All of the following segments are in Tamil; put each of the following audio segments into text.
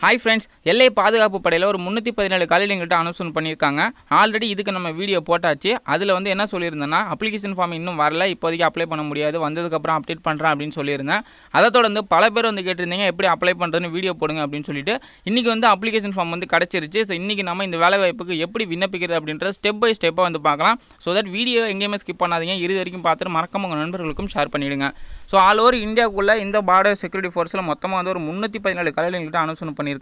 ஹாய் ஃப்ரெண்ட்ஸ், எல்லை பாதுகாப்பு படையில் ஒரு 317 காலிடங்கள்ட்ட அனௌன்ஸ் பண்ணியிருக்காங்க. ஆல்ரெடி இதுக்கு நம்ம வீடியோ போட்டாச்சு. அதில் வந்து என்ன சொல்லியிருந்தேன்னா, அப்ளிகேஷன் ஃபார்ம் இன்னும் வரல, இப்போதைக்கு அப்ளை பண்ண முடியாது, வந்ததுக்கப்புறம் அப்டேட் பண்ணுறேன் அப்படின்னு சொல்லியிருந்தேன். அதை தொடர்ந்து பல பேர் வந்து கேட்டிருந்தீங்க, எப்படி அப்ளை பண்ணுறதுன்னு வீடியோ போடுங்க அப்படின்னு சொல்லிட்டு. இன்றைக்கி வந்து அப்ளிகேஷன் ஃபார்ம் வந்து கிடச்சிருச்சு. ஸோ இன்றைக்கி நம்ம இந்த வேலை வாய்ப்புக்கு எப்படி விண்ணப்பிக்கிறது அப்படின்றத ஸ்டெப் பை ஸ்டெப்பாக வந்து பார்க்கலாம். ஸோ தட் வீடியோ எங்கேயுமே ஸ்கிப் பண்ணாதீங்க, இறுதி வரைக்கும் பார்த்துட்டு மறக்காம உங்கள் நண்பர்களுக்கும் ஷேர் பண்ணிவிடுங்க. ஸோ ஆல் ஓவர் இந்தியாவுக்குள்ளே இந்த பார்டர் செக்யூரிட்டி ஃபோர்ஸில் மொத்தமாக வந்து ஒரு 317 காலிடங்கள்ட்ட அனௌன்ஸ் பண்ணியிருக்காங்க.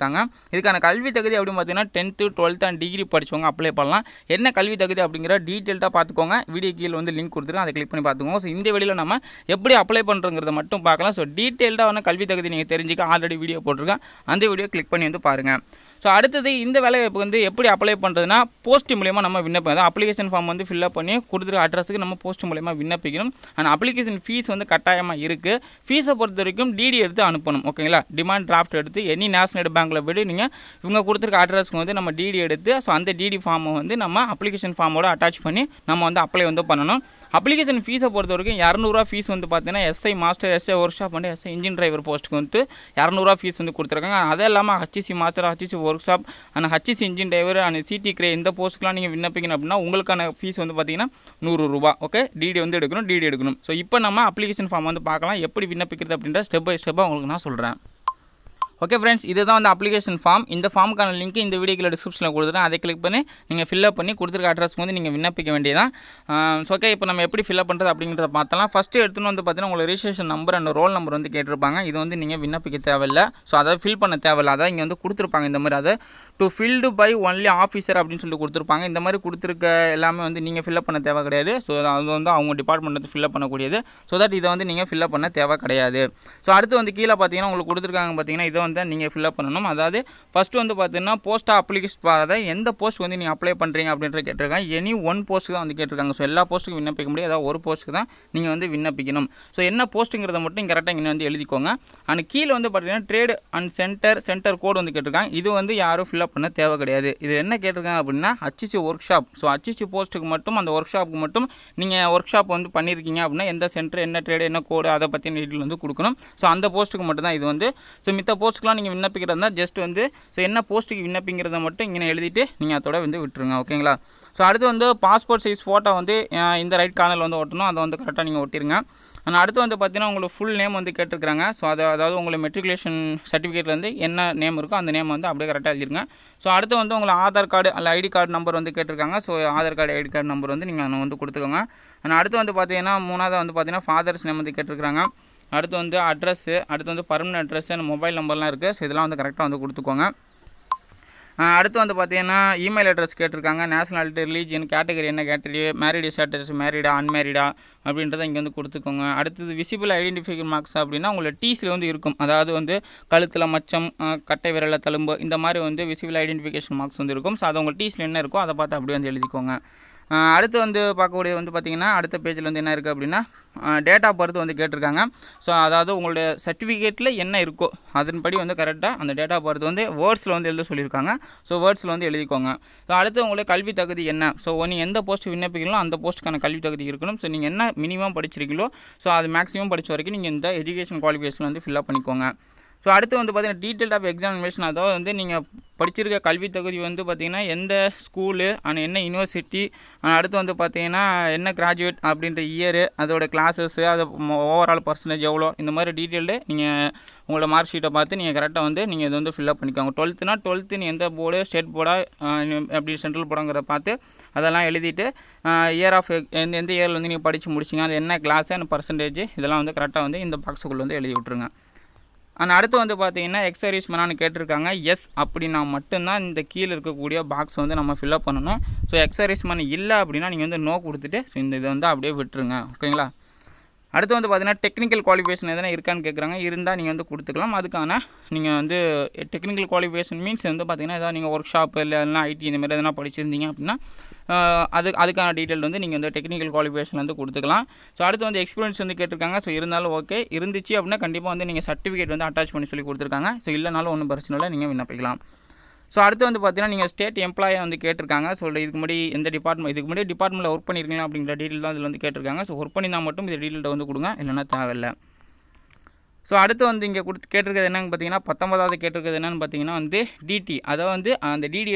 இதுக்கான கல்வி தகுதி அப்படின்னு பார்த்தீங்கன்னா 10th 12th அண்ட் டிகிரி படித்தவங்க அப்ளை பண்ணலாம். என்ன கல்வி தகுதி அப்படிங்கிற டீட்டெயில்டாக பார்த்துக்கோங்க. வீடியோ கீழே வந்து லிங்க் கொடுத்துருக்கேன், அதை கிளிக் பண்ணி பார்த்துக்கோங்க. ஸோ இந்த வீடியோவில் நம்ம எப்படி அப்ளை பண்ணுறங்கிறத மட்டும் பார்க்கலாம். ஸோ டீட்டெயில்டாக கல்வி தகுதி நீங்கள் தெரிஞ்சுக்க ஆல்ரெடி வீடியோ போட்டிருக்கேன், அந்த வீடியோ கிளிக் பண்ணி வந்து பாருங்கள். ஸோ அடுத்தது இந்த வேலைவாய்ப்பு வந்து எப்படி அப்ளை பண்ணுறதுனா, போஸ்ட் மூலிமா நம்ம விண்ணப்பம் தான் அப்ளிகேஷன் ஃபார்ம் வந்து ஃபில்அப் பண்ணி கொடுத்துருக்க அட்ரஸுக்கு நம்ம போஸ்ட் மூலிமா விண்ணப்பிக்கணும். அண்ட் அப்ளிகேஷன் ஃபீஸ் வந்து கட்டாயமாக இருக்குது. ஃபீஸை பொறுத்த வரைக்கும் டிடி எடுத்து அனுப்பணும், ஓகேங்களா. டிமாண்ட் டிராஃப்ட் எடுத்து எனி நேஷனல் பேங்க்கில் போய்ட்டு நீங்கள் இவங்க கொடுத்துருக்க அட்ரஸ்க்கு வந்து நம்ம டிடி எடுத்து, ஸோ அந்த டிடி ஃபார்மை வந்து நம்ம அப்ளிகேஷன் ஃபார்மோட அட்டாச் பண்ணி நம்ம வந்து அப்ளை வந்து பண்ணணும். அப்ளிகேஷன் ஃபீஸை பொறுத்த வரைக்கும் 200 ஃபீஸ் வந்து பார்த்தீங்கன்னா SI master, SI workshop வந்து எஸ்ஐ இன்ஜின் டிரைவர் போஸ்ட்டுக்கு வந்து 200 ஃபீஸ் வந்து கொடுத்துருக்காங்க. அது இல்லாமல் HCC master, HCC workshop and HCC engine driver and CD கிரே இந்த போஸ்ட்டுக்குலாம் நீங்கள் விண்ணப்பிக்கணும் அப்படின்னா உங்களுக்கான ஃபீஸ் வந்து பார்த்தீங்கன்னா 100 ரூபா. ஓகே, டிடி வந்து எடுக்கணும். ஸோ இப்போ நம்ம அப்ளிகேஷன் ஃபார்ம் வந்து பார்க்கலாம், எப்படி விண்ணப்பிக்கிறது அப்படின்ற ஸ்டெப் பை ஸ்டெப்பாக உங்களுக்கு நான் சொல்கிறேன். ஓகே ஃப்ரெண்ட்ஸ், இதுதான் வந்து அப்ளிகேஷன் ஃபார்ம். இந்த ஃபார்முக்கான லிங்க் இந்த வீடியோக்குள்ள டிஸ்கிரிப்ஷனில் கொடுத்துருக்கேன், அதை கிளிக் பண்ணி நீங்கள் ஃபில்அப் பண்ணி கொடுத்துருக்க அட்ரஸ்க்கு வந்து நீங்கள் விண்ணப்பிக்க வேண்டியதான். ஓகே, இப்போ நம்ம எப்படி ஃபில்அப் பண்ணுறது அப்படிங்கிறத பார்த்தலாம். ஃபஸ்ட்டு எடுத்துன்னு வந்து பார்த்தீங்கன்னா உங்களுக்கு registration number and roll number வந்து கேட்டிருப்பாங்க. இது வந்து நீங்கள் விண்ணப்பிக்க தேவையில்லை, ஸோ அதை ஃபில் பண்ண தேவையில்லை. அதான் இங்கே வந்து கொடுத்துருப்பாங்க இந்த மாதிரி, அதை to filled by only officer அப்படின்னு சொல்லி கொடுத்துருப்பாங்க. இந்த மாதிரி கொடுத்துருக்க எல்லாமே வந்து நீங்கள் ஃபில்அப் பண்ண தேவை கிடையாது. ஸோ அது வந்து அவங்க டிபார்ட்மெண்ட் வந்து ஃபில்அப் பண்ணக்கூடியது. ஸோ தட் இதை வந்து நீங்கள் ஃபில்அப் பண்ண தேவை கிடையாது. ஸோ அடுத்து வந்து கீழே பார்த்தீங்கன்னா உங்களுக்கு கொடுத்துருக்காங்க பார்த்தீங்கன்னா, இதை வந்து நீங்கள் ஃபில்அப் பண்ணணும். அதாவது ஃபஸ்ட்டு வந்து பார்த்தீங்கன்னா போஸ்ட்டாக அப்ளிகேஷன் பார்த்த எந்த போஸ்ட் வந்து நீங்கள் அப்ளை பண்ணுறீங்க அப்படின்ற கேட்டிருக்காங்க. எனி ஒன் போஸ்ட்டுக்கு தான் வந்து கேட்டிருக்காங்க. ஸோ எல்லா போஸ்ட்டுக்கும் விண்ணப்பிக்க முடியாது, அதாவது ஒரு போஸ்ட்டுக்கு தான் நீங்கள் வந்து விண்ணப்பிக்கணும். ஸோ என்ன போஸ்ட்டுங்கிறத மட்டும் கரெக்டாக இங்கே வந்து எழுதிக்கோங்க. அண்ட் கீழே வந்து பார்த்தீங்கன்னா ட்ரேடு அண்ட் சென்டர் கோடு வந்து கேட்டிருக்காங்க. இது வந்து யாரும் ஃபில்அப் பண்ண தேவை கிடையாது. இது என்ன கேட்டிருக்காங்க அப்படின்னா HCC work shop. So HCC போஸ்ட்டுக்கு மட்டும், அந்த ஒர்க் ஷாப்புக்கு மட்டும் நீங்கள் ஒர்க் ஷாப் வந்து பண்ணியிருக்கீங்க அப்படின்னா எந்த சென்டர், என்ன ட்ரேடு, என்ன கோடு, அதை பற்றி டீட்டெயில் வந்து கொடுக்கணும். ஸோ அந்த போஸ்ட்டுக்கு மட்டும் தான் இது வந்து. ஸோ மித்த போஸ்ட்டுக்குலாம் நீங்கள் விண்ணப்பிக்கிறது தான் ஜஸ்ட் வந்து ஸோ என்ன போஸ்ட்டுக்கு விண்ணப்பிங்கிறத மட்டும் இங்கே எழுதிட்டு நீங்கள் அதோட வந்து விட்டுருங்க, ஓகேங்களா. ஸோ அடுத்து வந்து பாஸ்போர்ட் சைஸ் ஃபோட்டோ வந்து இந்த ரைட் கார்னரில் வந்து ஒட்டணும், அதை வந்து கரெக்டாக நீங்கள் ஒட்டிருங்க. ஆனால் அடுத்து வந்து பார்த்தீங்கன்னா உங்களுக்கு ஃபுல் நேம் வந்து கேட்டிருக்காங்க. ஸோ அதாவது உங்களுக்கு மெட்ரிகுலேஷன் சர்டிஃபிகேட்லேருந்து என்ன நேம் இருக்கோ அந்த நேம் வந்து அப்படியே கரெக்டாக எழுதிருங்க. ஸோ அடுத்து வந்து உங்களை ஆதார் கார்டு அல்ல ஐடி கார்டு நம்பர் வந்து கேட்டிருக்காங்க. So Aadhaar card ID card number வந்து நீங்கள் வந்து கொடுத்துக்கோங்க. ஆனால் அடுத்து வந்து பார்த்தீங்கன்னா மூணாவது வந்து பார்த்தீங்கன்னா ஃபாதர்ஸ் நேம் வந்து கேட்டிருக்காங்க. அடுத்து வந்து அட்ரஸ்ஸு, அடுத்து வந்து பர்மனன்ட் அட்ரஸ் அண்ட் மொபைல் நம்பர்லாம் இருக்குது. ஸோ இதெல்லாம் வந்து கரெக்டாக வந்து கொடுத்துக்கோங்க. அடுத்து வந்து பார்த்தீங்கன்னா இமெயில் அட்ரஸ் கேட்டிருக்காங்க. நேஷனாலிட்டி, ரிலீஜியன், கேட்டகரி என்ன கேட்டகரி, மேரிடு ஸ்டேட்டஸ், மேரிடா அன்மேரிடா அப்படின்றத இங்கே வந்து கொடுத்துக்கோங்க. அடுத்தது விசிபிள் ஐடென்டிஃபிகேஷன் மார்க்ஸ் அப்படின்னா உங்களோட டீஸில் வந்து இருக்கும். அதாவது வந்து கழுத்தில் மச்சம், கட்டை விரலில் தழும்பு, இந்த மாதிரி வந்து விசிபிள் ஐடென்டிஃபிகேஷன் மார்க்ஸ் வந்து இருக்கும். ஸோ அது உங்கள் டீஸில் என்ன இருக்கோ அதை பார்த்து அப்படியே வந்து எழுதிக்கோங்க. அடுத்து வந்து பார்க்கக்கூடிய வந்து பார்த்திங்கன்னா அடுத்த பேஜில் வந்து என்ன இருக்குது அப்படின்னா டேட் ஆஃப் பர்த் வந்து கேட்டிருக்காங்க. ஸோ அதாவது உங்களுடைய சர்டிஃபிகேட்டில் என்ன இருக்கோ அதன்படி வந்து கரெக்டாக அந்த டேட் ஆஃப் பர்த் வந்து வேர்ட்ஸில் வந்து எழுத சொல்லியிருக்காங்க. ஸோ வேர்ட்ஸில் வந்து எழுதிக்கோங்க. ஸோ அடுத்து உங்களுடைய கல்வி தகுதி என்ன, ஸோ நீங்கள் எந்த போஸ்ட் விண்ணப்பிக்கீங்களோ அந்த போஸ்ட்டுக்கான கல்வி தகுதி இருக்கணும். ஸோ நீங்கள் என்ன மினிமம் படிச்சிருக்கீங்களோ ஸோ அது மேக்ஸிமம் படித்த வரைக்கும் நீங்கள் இந்த எஜுகேஷன் குவாலிஃபிகேஷன் வந்து ஃபில்அப் பண்ணிக்கோங்க. ஸோ அடுத்து வந்து பார்த்தீங்கன்னா டீட்டெயில் ஆஃப் எக்ஸாமினேஷன், அதாவது வந்து நீங்கள் படிச்சிருக்க கல்வி தகுதி வந்து பார்த்திங்கன்னா எந்த ஸ்கூலு அண்ட் என்ன யூனிவர்சிட்டி, அடுத்து வந்து பார்த்திங்கன்னா என்ன கிராஜுவேட் அப்படின்ற இயரு, அதோட கிளாஸஸ்ஸு, அது ஓவரால் பர்சன்டேஜ் எவ்வளோ, இந்த மாதிரி டீட்டெயில்டு நீங்கள் உங்களோட மார்க் ஷீட்டை பார்த்து நீங்கள் கரெக்டாக வந்து நீங்கள் இது வந்து ஃபில்அப் பண்ணிக்கோங்க. 12th நீ எந்த போர்டு, ஸ்டேட் போர்டா அப்படி சென்ட்ரல் போர்டுங்கிறத பார்த்து அதெல்லாம் எழுதிட்டு இயர் ஆஃப் எந்த இயரில் வந்து நீங்கள் படித்து முடிச்சிங்க, அது என்ன கிளாஸு அண்ட் பர்சன்டேஜ், இதெல்லாம் வந்து கரெக்டாக வந்து இந்த பாக்ஸுக்குள்ளே வந்து எழுதி விட்ருங்க. ஆனால் அடுத்து வந்து பார்த்தீங்கன்னா எக்ஸர்வீஸ் மேனான்னு கேட்டிருக்காங்க. எஸ் அப்படின்னா மட்டும்தான் இந்த கீழே இருக்கக்கூடிய பாக்ஸ் வந்து நம்ம ஃபில்அப் பண்ணணும். ஸோ எக்ஸர்வீஸ் மேன் இல்லை அப்படின்னா நீங்கள் வந்து நோ கொடுத்துட்டு ஸோ இந்த இதை வந்து அப்படியே விட்டுருங்க, ஓகேங்களா. அடுத்து வந்து பார்த்தீங்கன்னா டெக்னிக்கல் குவாலிஃபிகேஷன் எதனா இருக்கான்னு கேட்குறாங்க. இருந்தால் நீங்கள் வந்து கொடுத்துக்கலாம். அதுக்கான நீங்கள் வந்து டெக்னிக்கல் குவாலிஃபிகேஷன் மீன்ஸ் வந்து பார்த்தீங்கன்னா ஏதாவது நீங்கள் ஒர்க் ஷாப் இல்லைன்னா ஐடி இந்த மாதிரி எதனா படிச்சிருந்தீங்க அப்படின்னா அதுக்கான டீட்டெயில் வந்து நீங்கள் வந்து டெக்னிக்கல் குவாலிஃபிகேஷன் வந்து கொடுத்துக்கலாம். ஸோ அடுத்து வந்து எக்ஸ்பீரியன்ஸ் வந்து கேட்டிருக்காங்க. ஸோ இருந்தாலும் ஓகே, இருந்துச்சு அப்படின்னா கண்டிப்பாக வந்து நீங்கள் சர்டிஃபிகேட் வந்து அட்டாச் பண்ணி சொல்லி கொடுத்துருக்காங்க. ஸோ இல்லைனாலும் ஒன்றும் பிரச்சனை இல்லை, நீங்கள் விண்ணப்பிக்கலாம். ஸோ அடுத்து வந்து பார்த்தீங்கன்னா நீங்கள் ஸ்டேட் எம்ப்ளாயாக வந்து கேட்டிருக்காங்க. ஸோ இதுக்கு முன்னாடி எந்த டிபார்ட்மெண்ட்டில் ஒர்க் பண்ணியிருக்கீங்களா அப்படிங்கிற டீட்டெயில் தான் இதில் வந்து கேட்டிருக்காங்க. ஸோ ஒர்க் பண்ணினா மட்டும் இந்த டீட்டெயில்ட்டை வந்து கொடுங்க, இல்லைன்னா தேவையில்லை. ஸோ அடுத்து வந்து இங்கே கேட்டிருக்கிறது என்னன்னு பார்த்தீங்கன்னா 19வது கேட்டிருக்கிறது என்னென்னு பார்த்தீங்கன்னா வந்து டிடி, அதாவது வந்து அந்த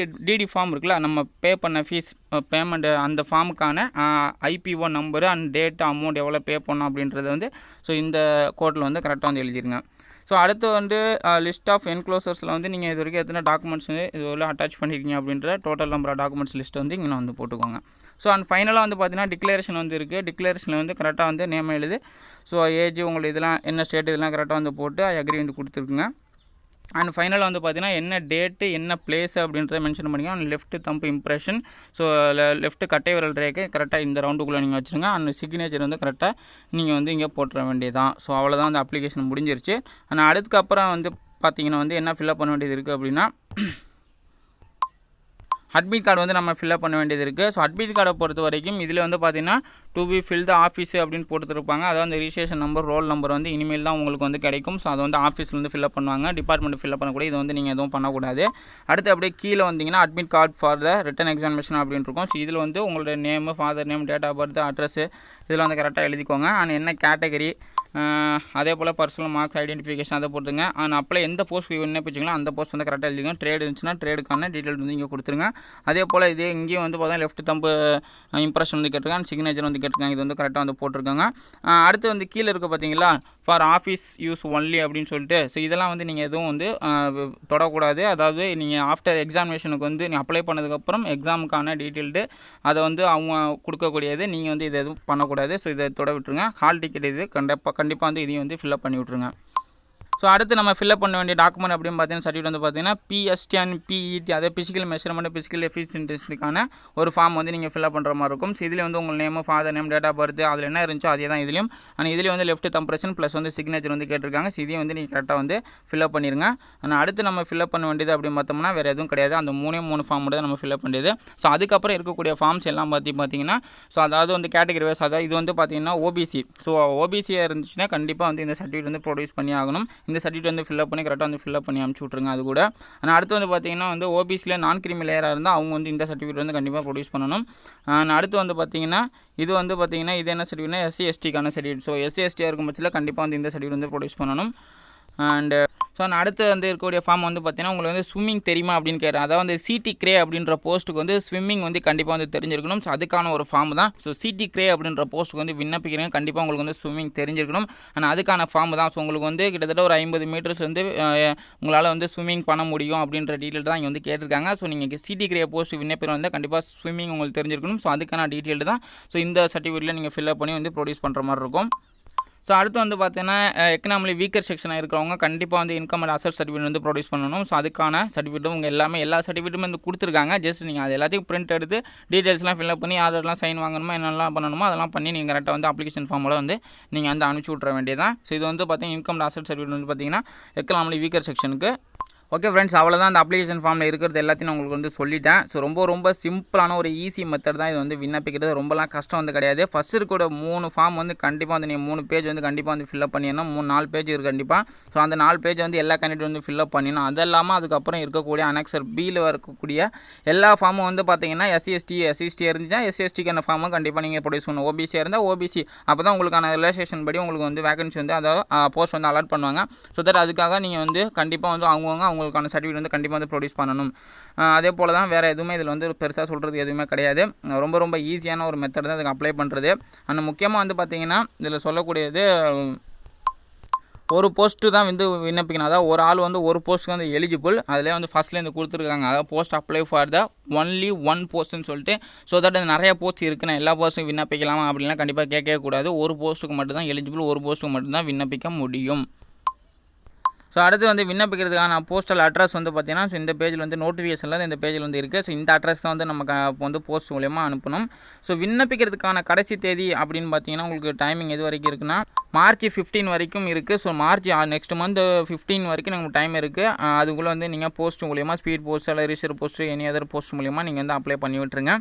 டிடி ஃபார்ம் இருக்குல்ல, நம்ம பே பண்ண ஃபீஸ் பேமெண்ட்டு அந்த ஃபார்முக்கான IPO number and date amount எவ்வளோ பே பண்ணோம் அப்படின்றது வந்து ஸோ இந்த கோட்டில் வந்து கரெக்டாக வந்து எழுதிருங்க. ஸோ அடுத்து வந்து லிஸ்ட் ஆஃப் என்க்ளோசர்ஸில் வந்து நீங்கள் இது வரைக்கும் எத்தனை டாக்குமெண்ட்ஸ் வந்து இது உள்ள அட்டாச் பண்ணியிருக்கீங்க அப்படின்ற total number of documents list வந்து இங்கே வந்து போட்டுக்கோங்க. ஸோ அண்ட் ஃபைனலாக வந்து பார்த்தீங்கன்னா டிக்ளரேஷன் வந்து இருக்குது. டிக்ளரேஷனில் வந்து கரெக்டாக வந்து நேம் எழுது. ஸோ ஏஜ் உங்களுக்கு இதெல்லாம் என்ன ஸ்டேட் இதெல்லாம் கரெக்டாக வந்து போட்டு அக்ரி வந்து கொடுத்துருக்குங்க. அண்ட் ஃபைனலாக வந்து பார்த்தீங்கன்னா என்ன டேட்டு என்ன பிளேஸ் அப்படின்றத மென்ஷன் பண்ணிங்க. And left thumb impression, so left கட்டை விரல் ரேக்கு கரெக்டாக இந்த ரவுண்டுக்குள்ளே நீங்கள் வச்சுருங்க. அண்ட் சிக்னேச்சர் வந்து கரெக்டாக நீங்கள் வந்து இங்கே போட்டுற வேண்டியதான். ஸோ அவ்வளோதான் வந்து அப்ளிகேஷன் முடிஞ்சிருச்சு. ஆனால் அதுக்கப்புறம் வந்து பார்த்தீங்கன்னா வந்து என்ன ஃபில்அப் பண்ண வேண்டியது இருக்குது அப்படின்னா அட்மிட் கார்டு வந்து நம்ம ஃபில்அப் பண்ண வேண்டியது இருக்குது. ஸோ அட்மிட் கார்டை பொறுத்த வரைக்கும் இதில் வந்து பார்த்தீங்கன்னா to be fill the office அப்படின்னு போட்டுருப்பாங்க. அதாவது அந்த ரிஜிஸ்ட்ரேஷன் நம்பர் ரோல் நம்பர் வந்து இனிமேல் தான் உங்களுக்கு வந்து கிடைக்கும். ஸோ அதை வந்து ஆஃபீஸில் வந்து ஃபில்அப் பண்ணுவாங்க. டிபார்ட்மெண்ட் ஃபில்அப் பண்ணக்கூடாது. இது வந்து நீங்கள் எதுவும் பண்ணக்கூடாது. அடுத்து அப்படியே கீழே வந்தீங்கன்னா admit card for the written examination அப்படின்னு இருக்கும். ஸோ இதில் வந்து உங்களோட name, father name, date of birth, address இதில் வந்து கரெக்டாக எழுதிக்கோங்க. அண்ட் என்ன கேட்டகரி, அதே போல் பர்சனல் மார்க்ஸ் ஐடென்டிஃபிகேஷன் அதை போட்டுங்க. அண்ட் அப்போ எந்த போஸ்ட் விண்ணப்பிச்சிங்களோ அந்த போஸ்ட் வந்து கரெக்டாக எழுதிங்க. ட்ரேட் இருந்துச்சுன்னா ட்ரேடுக்கான டீட்டெயில் வந்து இங்கே கொடுத்துருங்க. அதே போல் இதே இங்கேயும் வந்து பார்த்தீங்கன்னா லெஃப்ட் தம்பு இம்ப்ரெஷன் வந்து கேட்டிருக்காங்க, சிக்னேச்சர் வந்து கேட்டிருக்காங்க. இது வந்து கரெக்டாக வந்து போட்டிருக்காங்க. அடுத்து வந்து கீழே இருக்க பார்த்தீங்களா ஃபார் ஆஃபீஸ் யூஸ் ஒன்லி அப்படின்னு சொல்லிட்டு. ஸோ இதெல்லாம் வந்து நீங்கள் எதுவும் வந்து தொடக்கூடாது. அதாவது நீங்கள் ஆஃப்டர் எக்ஸாமினேஷனுக்கு வந்து நீங்கள் அப்ளை பண்ணதுக்கப்புறம் எக்ஸாமுக்கான டீட்டெயில்டு அதை வந்து அவங்க கொடுக்கக்கூடியது. நீங்கள் வந்து இதை எதுவும் பண்ணக்கூடாது. ஸோ இதை தொட விட்டுருங்க. ஹால் டிக்கெட் இது கண்டிப்பாக வந்து இதையும் வந்து ஃபில்அப் பண்ணி விட்ருங்க. ஸோ அடுத்து நம்ம ஃபில்அப் பண்ண வேண்டிய டாக்குமெண்ட் அப்படின்னு பார்த்தீங்கன்னா சர்டிஃபிகேட் வந்து பார்த்தீங்கன்னா பிஎஸ்டி அண்ட் பிஇடி, அதே பிசிக்கல் மெஷர்மெண்ட் பிசிக்கல் எஃபிஷியன்சிக்கான ஒரு ஃபார்ம் வந்து நீங்கள் ஃபில்அப் பண்ணுற மாதிரி இருக்கும். ஸோ இதில் வந்து உங்கள் name, father name, date of birth அதில் என்ன இருந்துச்சோ அதே தான் இதுலையும். ஆனால் இதுலேயும் வந்து லெஃப்ட் தம்ப்ரெஷன் ப்ளஸ் வந்து சிக்னேச்சர் வந்து கேட்டிருக்காங்க. ஸோ இதையும் வந்து நீங்கள் கரெக்டாக வந்து ஃபில்அப் பண்ணிடுங்க. ஆனால் அடுத்து நம்ம ஃபில்அப் பண்ண வேண்டியது அப்படின்னு பார்த்தோம்னா வேறு எதுவும் கிடையாது. அந்த 3 ஃபார்ம் மட்டும் நம்ம ஃபில்அப் வேண்டியது. ஸோ அதுக்கப்புறம் இருக்கக்கூடிய ஃபார்ம்ஸ் எல்லாம் பார்த்தீங்கன்னா ஸோ அதாவது வந்து கேட்டகரி வைஸ், அதாவது இது வந்து பார்த்தீங்கன்னா ஓபிசி. ஸோ ஓபிசியாக இருந்துச்சுன்னா கண்டிப்பாக வந்து இந்த சர்டிஃபிகேட் வந்து ப்ரொடியூஸ் பண்ணி ஆகணும். இந்த சர்டிஃபிகேட் வந்து ஃபில்அப் பண்ணி கரெக்டாக வந்து ஃபில்அப் பண்ணி அனுப்பிச்சி விட்ருங்க. அது கூட ஆனால் அடுத்து வந்து பார்த்தீங்கன்னா வந்து ஓபிசியில் நான் கிரிமி லேயராக இருந்தால் அவங்க வந்து இந்த சர்டிஃபிகேட் வந்து கண்டிப்பாக ப்ரொடியூஸ் பண்ணணும். அடுத்து வந்து பார்த்தீங்கன்னா இது வந்து பார்த்தீங்கன்னா இது என்ன சர்டிஃபிகேட்னா எஸ்சி எஸ்டிக்கான சர்டிஃபிகேட். ஸோ எஸ்சி எஸ்டியாக இருக்கும் பட்சத்தில் கண்டிப்பாக வந்து இந்த சர்டிஃபிகேட் வந்து ப்ரொடியூஸ் பண்ணணும். அண்டு ஸோ அடுத்து வந்து இருக்கக்கூடிய ஃபார்ம் வந்து பார்த்தீங்கன்னா உங்களுக்கு வந்து ஸ்விம்மிங் தெரியுமா அப்படின்னு கேட்குறேன். அதாவது வந்து சிடி கிரே அப்படின்ற போஸ்ட்டுக்கு வந்து ஸ்விம்மிங் வந்து கண்டிப்பாக வந்து தெரிஞ்சிருக்கணும். ஸோ அதுக்கான ஒரு ஃபார்ம் தான். ஸோ சிடி கிரே அப்படின்ற போஸ்ட்டுக்கு வந்து விண்ணப்பிக்கிறீங்க, கண்டிப்பாக உங்களுக்கு வந்து ஸ்விம்மிங் தெரிஞ்சிருக்கணும். ஆனால் அதுக்கான ஃபார்ம் தான். ஸோ உங்களுக்கு வந்து கிட்டத்தட்ட ஒரு 50 மீட்டர்ஸ் வந்து உங்களால் வந்து ஸ்விம்மிங் பண்ண முடியும் அப்படின்ற டீட்டெயில் தான் இங்கே வந்து கேட்டிருக்காங்க. ஸோ நீங்கள் சிடி கிரே போஸ்ட் விண்ணப்பிக்கிறோம் வந்து கண்டிப்பாக ஸ்விம்மிங் உங்களுக்கு தெரிஞ்சிருக்கணும். ஸோ அதுக்கான டீட்டெயில் தான். ஸோ இந்த சர்டிஃபிகேட்டில் நீங்கள் ஃபில்அப் பண்ணி வந்து ப்ரொடியூஸ் பண்ணுற மாதிரி இருக்கும். ஸோ அடுத்து வந்து பார்த்தீங்கன்னா எக்கனாமிலி வீக்கர் செக்ஷனாக இருக்கிறவங்க கண்டிப்பாக வந்து இன்கம் அண்ட் அசட் சர்டிஃபிகேட் வந்து ப்ரொடியூஸ் பண்ணணும். ஸோ அதுக்கான சர்டிஃபிகேட்டும் உங்கள் எல்லா சர்டிஃபிகேட்டும் வந்து கொடுத்துருக்காங்க. ஜஸ்ட் நீங்கள் அது எல்லாத்தையும் பிரிண்ட் எடுத்து டீட்டெயில்ஸ்லாம் ஃபில்அப் பண்ணி யாரெல்லாம் சைன் வாங்கணுமோ என்னெல்லாம் பண்ணணுமோ அதெல்லாம் பண்ணி நீங்கள் கரெக்டாக வந்து அப்ளிகேஷன் ஃபார்மோட வந்து நீங்கள் வந்து அனுப்பிச்சி விட்ற வேண்டியதான். ஸோ இது வந்து பார்த்தீங்கன்னா இன்கம் அண்ட் அசட் சர்டிஃபிகேட் வந்து பார்த்தீங்கன்னா எக்கனாமிலி வீக்கர் செக்ஷனுக்கு. ஓகே ஃப்ரெண்ட்ஸ், அவ்வளோதான் அந்த அப்ளிகேஷன் ஃபார்மில் இருக்கிறது எல்லாத்தையும் நான் உங்களுக்கு வந்து சொல்லிட்டேன். ஸோ ரொம்ப சிம்பிளான ஒரு ஈஸி மெத்தட் தான் இது வந்து விண்ணப்பிக்கிறது. ரொம்பலாம் கஷ்டம் வந்து கிடையாது. ஃபஸ்ட் இருக்கோட 3 ஃபார்ம் வந்து கண்டிப்பாக வந்து நீங்கள் 3 பேஜ் வந்து கண்டிப்பாக வந்து ஃபில்அப் பண்ணிடணும். 4 பேஜ் இருக்குது கண்டிப்பாக. ஸோ அந்த 4 பேஜ் வந்து எல்லா கேண்டிடேட் வந்து ஃபில்அப் பண்ணிடணும். அது இல்லாமல் அதுக்கப்புறம் இருக்கக்கூடிய அனெக்சர் பியில் இருக்கக்கூடிய எல்லா ஃபார்மும் வந்து பார்த்தீங்கன்னா எஸ்சி எஸ்டி இருந்துச்சுன்னா எஸ்சிஎஸ்டிக்கான ஃபார்மும் கண்டிப்பாக நீங்கள் ப்ரொடியூஸ் பண்ணணும். ஓபிசியாக இருந்தால் ஓபிசி, அப்போ தான் உங்களுக்கான ரிலேஷேஷன் படி உங்களுக்கு வந்து வேகன்சி வந்து அதாவது போஸ்ட் வந்து அலாட் பண்ணுவாங்க. ஸோ தட் அதுக்காக நீங்கள் வந்து கண்டிப்பாக வந்து அவங்களுக்கான சர்டிஃபிகேட் வந்து கண்டிப்பாக வந்து ப்ரொடியூஸ் பண்ணணும். அதே போல் தான் வேறு எதுவுமே இதில் வந்து பெருசாக சொல்கிறது எதுவுமே கிடையாது. ரொம்ப ஈஸியான ஒரு மெத்தட் தான் அதுக்கு அப்ளை பண்ணுறது. ஆனால் முக்கியமாக வந்து பார்த்திங்கன்னா இதில் சொல்லக்கூடியது ஒரு போஸ்ட்டு தான் வந்து விண்ணப்பிக்கணும். அதாவது ஒரு ஆள் வந்து ஒரு போஸ்ட்டுக்கு வந்து எலிஜிபிள். அதிலே வந்து ஃபஸ்ட்லேருந்து கொடுத்துருக்காங்க. அதாவது post apply for the only 1 போஸ்ட்டுன்னு சொல்லிட்டு. ஸோ தட் நிறைய போஸ்ட் இருக்குன்னா எல்லா போஸ்ட்டும் விண்ணப்பிக்கலாமா அப்படின்லாம் கண்டிப்பாக கேட்கவே கூடாது. ஒரு போஸ்ட்டுக்கு மட்டும்தான் எலிஜிபிள், ஒரு போஸ்ட்டுக்கு மட்டும்தான் விண்ணப்பிக்க முடியும். ஸோ அடுத்து வந்து விண்ணப்பிக்கிறதுக்கான போஸ்டல் அட்ரஸ் வந்து பார்த்தீங்கன்னா ஸோ இந்த பேஜில் வந்து நோட்டிஃபிகேஷனில் இந்த பேஜில் வந்து இருக்குது. ஸோ இந்த அட்ரஸ் தான் வந்து நமக்கு வந்து போஸ்ட் மூலமா அனுப்பணும். ஸோ விண்ணப்பிக்கிறதுக்கான கடைசி தேதி அப்படின்னு பார்த்தீங்கன்னா உங்களுக்கு டைமிங் எது வரைக்கும் இருக்குன்னா மார்ச் 15 வரைக்கும் இருக்குது. ஸோ மார்ச் நெக்ஸ்ட் மந்த் 15 வரைக்கும் நமக்கு டைம் இருக்குது. அதுக்குள்ளே வந்து நீங்கள் போஸ்ட் மூலிமா ஸ்பீட் போஸ்ட் அல்ல register post any other post மூலிமா நீங்கள் வந்து அப்ளை பண்ணி விட்டுருங்க.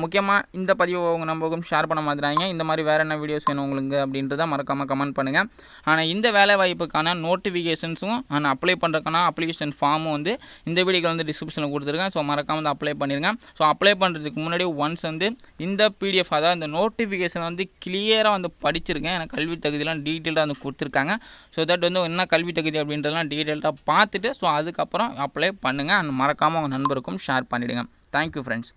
முக்கியமாக இந்த பதிவை உங்கள் நம்பருக்கும் ஷேர் பண்ண மாதிரிங்க. இந்த மாதிரி வேறு என்ன வீடியோஸ் வேணும் உங்களுக்கு அப்படின்றத மறக்காமல் கமெண்ட் பண்ணுங்கள். ஆனால் இந்த வேலை வாய்ப்புக்கான நோட்டிஃபிகேஷன்ஸும் டீட்டெயில்ஸும் நான் அப்ளை பண்ணுறதுக்கான அப்ளிகேஷன் ஃபார்மும் வந்து இந்த வீடியோக்கு வந்து டிஸ்கிரிப்ஷனில் கொடுத்துருக்கேன். ஸோ மறக்காம வந்து அப்ளை பண்ணிடுங்க. ஸோ அப்ளை பண்ணுறதுக்கு முன்னாடி ஒன்ஸ் வந்து இந்த பிடிஎஃப் அதாவது இந்த நோட்டிஃபிகேஷன் வந்து கிளியராக வந்து படிச்சிருக்கேன். எனக்கு கல்வி தகுதியெலாம் டீட்டெயிலாக வந்து கொடுத்துருக்காங்க. ஸோ தட் வந்து என்ன கல்வி தகுதி அப்படின்றதெல்லாம் டீட்டெயிலாக பார்த்துட்டு ஸோ அதுக்கப்புறம் அப்ளை பண்ணுங்கள். அண்ட் மறக்காமல் உங்கள் நண்பருக்கும் ஷேர் பண்ணிவிடுங்க. Thank you friends.